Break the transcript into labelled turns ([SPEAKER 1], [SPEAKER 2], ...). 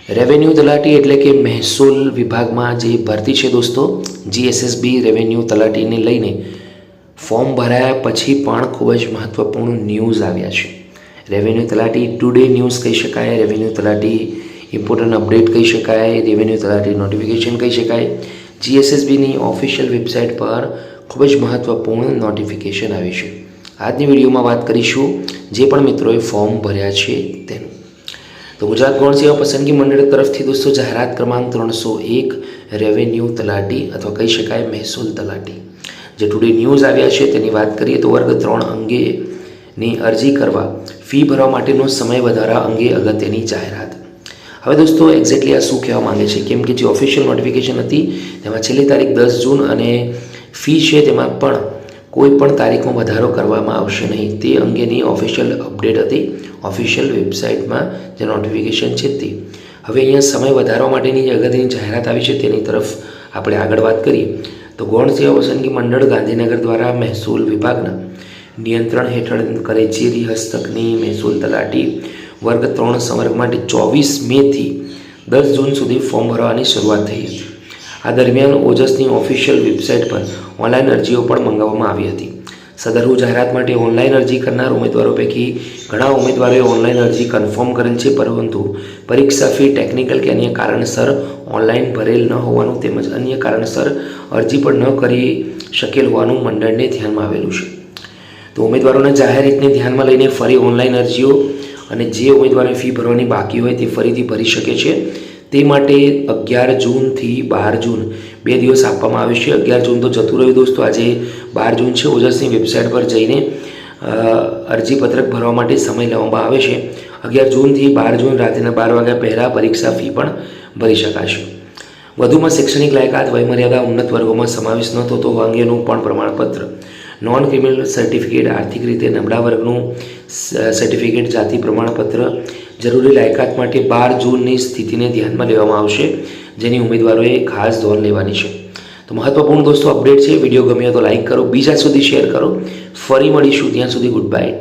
[SPEAKER 1] Revenue તલાટી એટલે કે મહેસૂલ વિભાગમાં જે ભરતી છે દોસ્તો, જીએસએસબી રેવન્યુ તલાટીને લઈને ફોર્મ ભરાયા પછી પણ ખૂબ જ મહત્ત્વપૂર્ણ ન્યૂઝ આવ્યા છે. રેવન્યુ તલાટી ટુડે ન્યૂઝ કહી શકાય, રેવન્યુ તલાટી ઇમ્પોર્ટન્ટ અપડેટ કહી શકાય, રેવન્યુ તલાટી નોટિફિકેશન કહી શકાય. જીએસએસબીની ઓફિશિયલ વેબસાઇટ પર ખૂબ જ મહત્ત્વપૂર્ણ નોટિફિકેશન આવી છે. આજની વિડીયોમાં વાત કરીશું જે પણ મિત્રોએ ફોર્મ ભર્યા છે તેનું. તો ગુજરાત ગૌણ સેવા પસંદગી મંડળ તરફથી દોસ્તો જાહેરાત ક્રમાંક 301 રેવન્યુ તલાટી અથવા કહી શકાય મહેસૂલ તલાટી જે ટુડે ન્યૂઝ આવ્યા છે તેની વાત કરીએ તો વર્ગ 3 અંગેની અરજી કરવા ફી ભરવા માટેનો સમય વધારા અંગે અગત્યની જાહેરાત. હવે દોસ્તો એક્ઝેક્ટલી આ શું કહેવા માંગે છે, કેમ કે જે ઓફિશિયલ નોટિફિકેશન હતી તેમાં છેલ્લી તારીખ 10 જૂન અને ફી છે તેમાં પણ કોઈ પણ તારીખમાં વધારો કરવામાં આવશે નહીં તે અંગેની ઓફિશિયલ અપડેટ હતી ઓફિશિયલ વેબસાઇટમાં જે નોટિફિકેશન છે તે. હવે અહીંયા સમય વધારવા માટેની જે અગત્યની જાહેરાત આવી છે તેની તરફ આપણે આગળ વાત કરીએ તો ગૌણ સેવા પસંદગી મંડળ ગાંધીનગર દ્વારા મહેસૂલ વિભાગના નિયંત્રણ હેઠળ કચેરી હસ્તકની મહેસૂલ તલાટી વર્ગ 3 સંવર્ગ માટે 24 મેથી 10 જૂન સુધી ફોર્મ ભરવાની શરૂઆત થઈ હતી. આ દરમિયાન ઓજસની ઓફિશિયલ વેબસાઇટ પર ઓનલાઈન અરજીઓ પણ મંગાવવામાં આવી હતી. સદરુ જાહેરાત માટે ઓનલાઈન અરજી કરનાર ઉમેદવારો પૈકી ઘણા ઉમેદવારોએ ઓનલાઈન અરજી કન્ફર્મ કરેલ છે, પરંતુ પરીક્ષા ફી ટેકનિકલ કે અન્ય કારણસર ઓનલાઈન ભરેલ ન હોવાનું તેમજ અન્ય કારણસર અરજી પણ ન કરી શકેલ હોવાનું મંડળને ધ્યાનમાં આવેલું છે. તો ઉમેદવારોના જાહેર હિતને ધ્યાનમાં લઈને ફરી ઓનલાઈન અરજીઓ અને જે ઉમેદવારોએ ફી ભરવાની બાકી હોય તે ફરીથી ભરી શકે છે. તે માટે 11 જૂનથી 12 જૂન 2 દિવસ આપવામાં આવે છે. 11 જૂન તો જતું રહ્યું દોસ્તો, આજે 12 જૂન છે. ઓજસની વેબસાઇટ પર જઈને અરજીપત્રક ભરવા માટે સમય લેવામાં આવે છે. 11 જૂનથી 12 જૂન રાત્રિના 12 વાગ્યા પહેલાં પરીક્ષા ફી પણ ભરી શકાશે. વધુમાં શૈક્ષણિક લાયકાત વયમર્યાદા ઉન્નત વર્ગોમાં સમાવેશ ન થતો અંગેનું પણ પ્રમાણપત્ર, નોન ક્રિમિનલ સર્ટિફિકેટ, આર્થિક રીતે નબળા વર્ગનું સર્ટિફિકેટ, જાતિ પ્રમાણપત્ર જરૂરી લાયકાત માટે 12 જૂનની સ્થિતિને ધ્યાનમાં લેવામાં આવશે, જેની ઉમેદવારોએ ખાસ નોંધ લેવાની છે. તો મહત્વપૂર્ણ દોસ્તો અપડેટ છે. વિડીયો ગમ્યો તો લાઈક કરો, બીજા સુધી શેર કરો. ફરી મળીશું, ત્યાં સુધી ગુડ બાય.